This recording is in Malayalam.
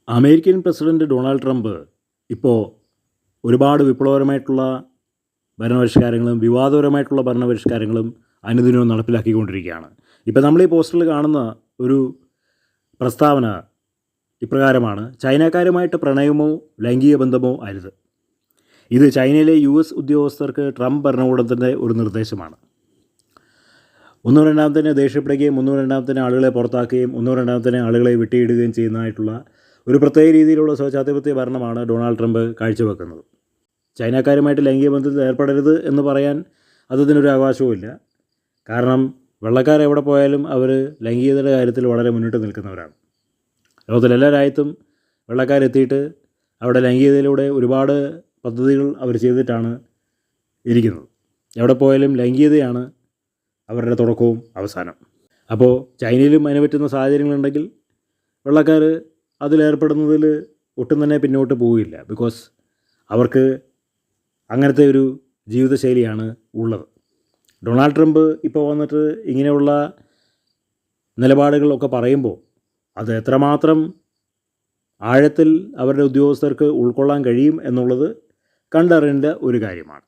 അമേരിക്കൻ പ്രസിഡന്റ് ഡൊണാൾഡ് ട്രംപ് ഇപ്പോൾ ഒരുപാട് വിപ്ലവകരമായിട്ടുള്ള ഭരണപരിഷ്കാരങ്ങളും വിവാദപരമായിട്ടുള്ള ഭരണപരിഷ്കാരങ്ങളും അനുദിനവും നടപ്പിലാക്കിക്കൊണ്ടിരിക്കുകയാണ്. ഇപ്പോൾ നമ്മൾ ഈ പോസ്റ്ററിൽ കാണുന്ന ഒരു പ്രസ്താവന ഇപ്രകാരമാണ്: ചൈനക്കാരുമായിട്ട് പ്രണയമോ ലൈംഗിക ബന്ധമോ അരുത്. ഇത് ചൈനയിലെ US ഉദ്യോഗസ്ഥർക്ക് ട്രംപ് ഭരണകൂടത്തിൻ്റെ ഒരു നിർദ്ദേശമാണ്. ഒന്നോ രണ്ടാമത്തേനെ ദേഷ്യപ്പെടുകയും ഒന്നോ രണ്ടാമത്തേനെ ആളുകളെ പുറത്താക്കുകയും ഒന്നോ രണ്ടാമത്തേനെ ആളുകളെ വിട്ടിയിടുകയും ചെയ്യുന്നതായിട്ടുള്ള ഒരു പ്രത്യേക രീതിയിലുള്ള സ്വേച്ഛാധിപത്യ ഭരണമാണ് ഡൊണാൾഡ് ട്രംപ് കാഴ്ചവെക്കുന്നത്. ചൈനക്കാരുമായിട്ട് ലൈംഗിക ബന്ധത്തിൽ ഏർപ്പെടരുത് എന്ന് പറയാൻ അതിനൊരു അവകാശവുമില്ല. കാരണം വെള്ളക്കാരെവിടെ പോയാലും അവർ ലൈംഗികതയുടെ കാര്യത്തിൽ വളരെ മുന്നിട്ട് നിൽക്കുന്നവരാണ്. ലോകത്തിലെല്ലാ രാജ്യത്തും വെള്ളക്കാരെത്തിയിട്ട് അവിടെ ലൈംഗികതയിലൂടെ ഒരുപാട് പദ്ധതികൾ അവർ ചെയ്തിട്ടാണ് ഇരിക്കുന്നത്. എവിടെ പോയാലും ലൈംഗികതയാണ് അവരുടെ തുടക്കവും അവസാനം. അപ്പോൾ ചൈനയിലും അതിന് പറ്റുന്ന സാഹചര്യങ്ങളുണ്ടെങ്കിൽ വെള്ളക്കാർ അതിലേർപ്പെടുന്നതിൽ ഒട്ടും തന്നെ പിന്നോട്ട് പോവുകയില്ല. ബിക്കോസ് അവർക്ക് അങ്ങനത്തെ ഒരു ജീവിതശൈലിയാണ് ഉള്ളത്. ഡൊണാൾഡ് ട്രംപ് ഇപ്പോൾ വന്നിട്ട് ഇങ്ങനെയുള്ള നിലപാടുകളൊക്കെ പറയുമ്പോൾ അത് എത്രമാത്രം ആഴത്തിൽ അവരുടെ ഉദ്യോഗസ്ഥർക്ക് ഉൾക്കൊള്ളാൻ കഴിയും എന്നുള്ളത് കണ്ടറിയേണ്ട ഒരു കാര്യമാണ്.